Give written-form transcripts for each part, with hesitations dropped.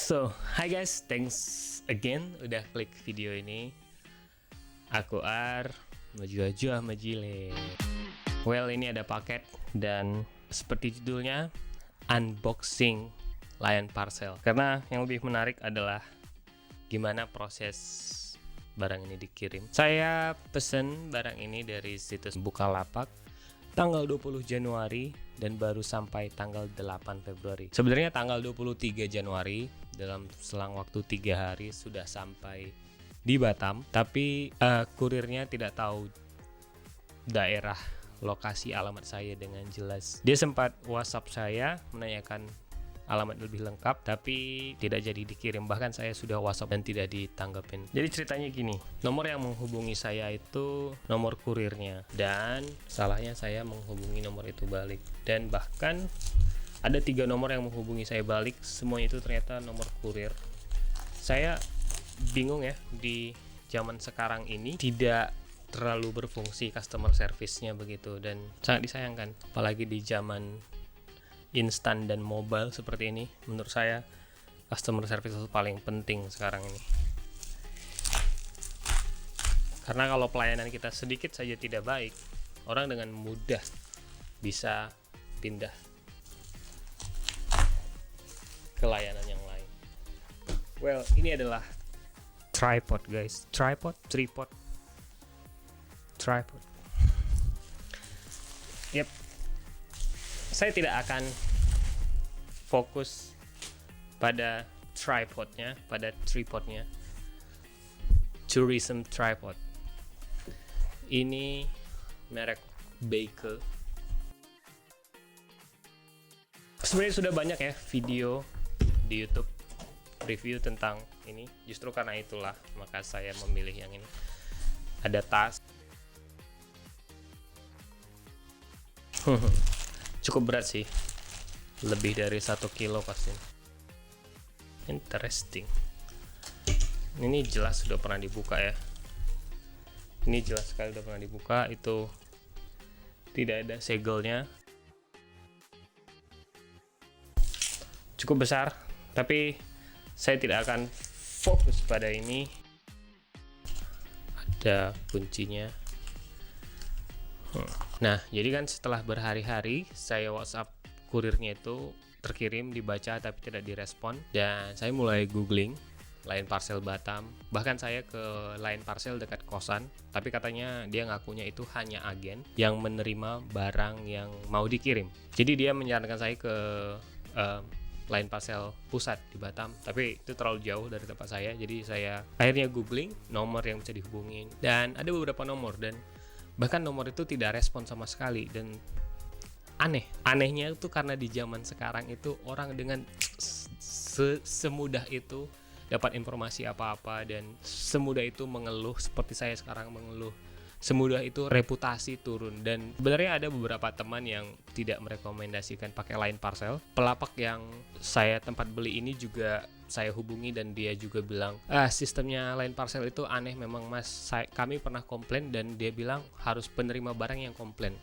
So, hi guys, thanks again udah klik video ini. Aku Ar, maju-maju majile. Well, ini ada paket dan seperti judulnya, unboxing Lion Parcel. Karena yang lebih menarik adalah gimana proses barang ini dikirim. Saya pesen barang ini dari situs Bukalapak tanggal 20 Januari dan baru sampai tanggal 8 Februari. Sebenarnya tanggal 23 Januari dalam selang waktu 3 hari sudah sampai di Batam, tapi kurirnya tidak tahu daerah lokasi alamat saya dengan jelas. Dia sempat WhatsApp saya menanyakan alamat lebih lengkap, tapi tidak jadi dikirim. Bahkan saya sudah WhatsApp dan tidak ditanggapin. Jadi ceritanya gini, nomor yang menghubungi saya itu nomor kurirnya, dan salahnya saya menghubungi nomor itu balik. Dan bahkan ada 3 nomor yang menghubungi saya balik, semuanya itu ternyata nomor kurir. Saya bingung ya, di zaman sekarang ini tidak terlalu berfungsi customer service-nya begitu, dan sangat disayangkan. Apalagi di zaman instan dan mobile seperti ini, menurut saya customer service itu paling penting sekarang ini. Karena kalau pelayanan kita sedikit saja tidak baik, orang dengan mudah bisa pindah ke layanan yang lain. Well, ini adalah tripod guys, tripod. Yep. Saya tidak akan fokus pada tripodnya, pada tripodnya. Tourism tripod. Ini merek Baker. Sebenarnya sudah banyak ya video di YouTube review tentang ini. Justru karena itulah maka saya memilih yang ini. Ada tas. Cukup berat sih, lebih dari 1 kilo pasti. Interesting. Ini jelas sudah pernah dibuka ya. Ini jelas sekali sudah pernah dibuka. Itu tidak ada segelnya. Cukup besar, tapi saya tidak akan fokus pada ini. Ada kuncinya. Nah, jadi kan setelah berhari-hari saya WhatsApp kurirnya itu terkirim, dibaca tapi tidak direspon, dan saya mulai googling Lion Parcel Batam. Bahkan saya ke Lion Parcel dekat kosan, tapi katanya dia ngakunya itu hanya agen yang menerima barang yang mau dikirim. Jadi dia menyarankan saya ke Lion Parcel pusat di Batam, tapi itu terlalu jauh dari tempat saya. Jadi saya akhirnya googling nomor yang bisa dihubungin, dan ada beberapa nomor, dan bahkan nomor itu tidak respon sama sekali. Dan anehnya itu karena di zaman sekarang itu orang dengan semudah itu dapat informasi apa-apa, dan semudah itu mengeluh seperti saya sekarang mengeluh. Semudah itu reputasi turun. Dan sebenarnya ada beberapa teman yang tidak merekomendasikan pakai Lion Parcel. Pelapak yang saya tempat beli ini juga saya hubungi, dan dia juga bilang, sistemnya Lion Parcel itu aneh memang mas, kami pernah komplain dan dia bilang harus penerima barang yang komplain.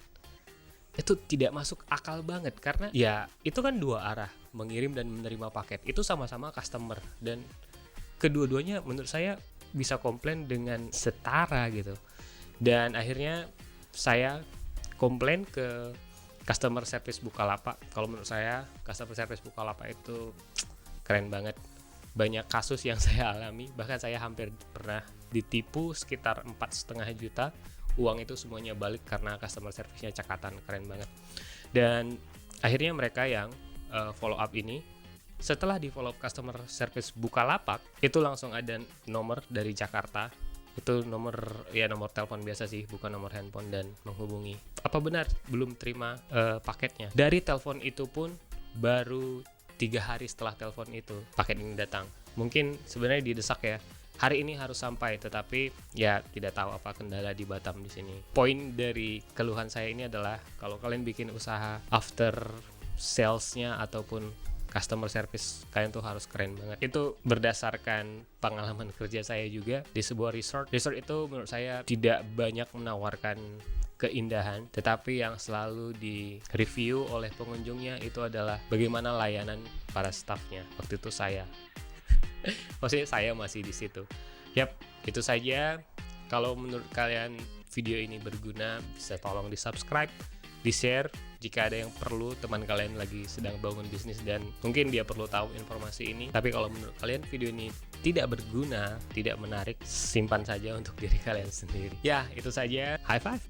Itu tidak masuk akal banget, karena ya itu kan dua arah, mengirim dan menerima paket, itu sama-sama customer, dan kedua-duanya menurut saya bisa komplain dengan setara gitu. Dan akhirnya saya komplain ke customer service Bukalapak. Kalau menurut saya customer service Bukalapak itu keren banget. Banyak kasus yang saya alami, bahkan saya hampir pernah ditipu sekitar 4,5 juta. Uang itu semuanya balik karena customer service-nya cakatan, keren banget. Dan akhirnya mereka yang follow up ini, setelah di follow up customer service Bukalapak, itu langsung ada nomor dari Jakarta. Itu nomor telepon biasa sih, bukan nomor handphone, dan menghubungi. Apa benar belum terima paketnya? Dari telepon itu pun baru 3 hari setelah telepon itu paket ini datang. Mungkin sebenarnya didesak ya, hari ini harus sampai, tetapi ya tidak tahu apa kendala di Batam di sini. Poin dari keluhan saya ini adalah kalau kalian bikin usaha after sales-nya ataupun customer service, kalian tuh harus keren banget. Itu berdasarkan pengalaman kerja saya juga di sebuah resort. Resort itu menurut saya tidak banyak menawarkan keindahan, tetapi yang selalu di review oleh pengunjungnya itu adalah bagaimana layanan para staffnya. Waktu itu saya Maksudnya saya masih di situ. Yap, itu saja. Kalau menurut kalian video ini berguna, bisa tolong di subscribe, di share jika ada yang perlu, teman kalian lagi sedang bangun bisnis dan mungkin dia perlu tahu informasi ini. Tapi kalau menurut kalian video ini tidak berguna, tidak menarik, simpan saja untuk diri kalian sendiri. Ya, itu saja. High five.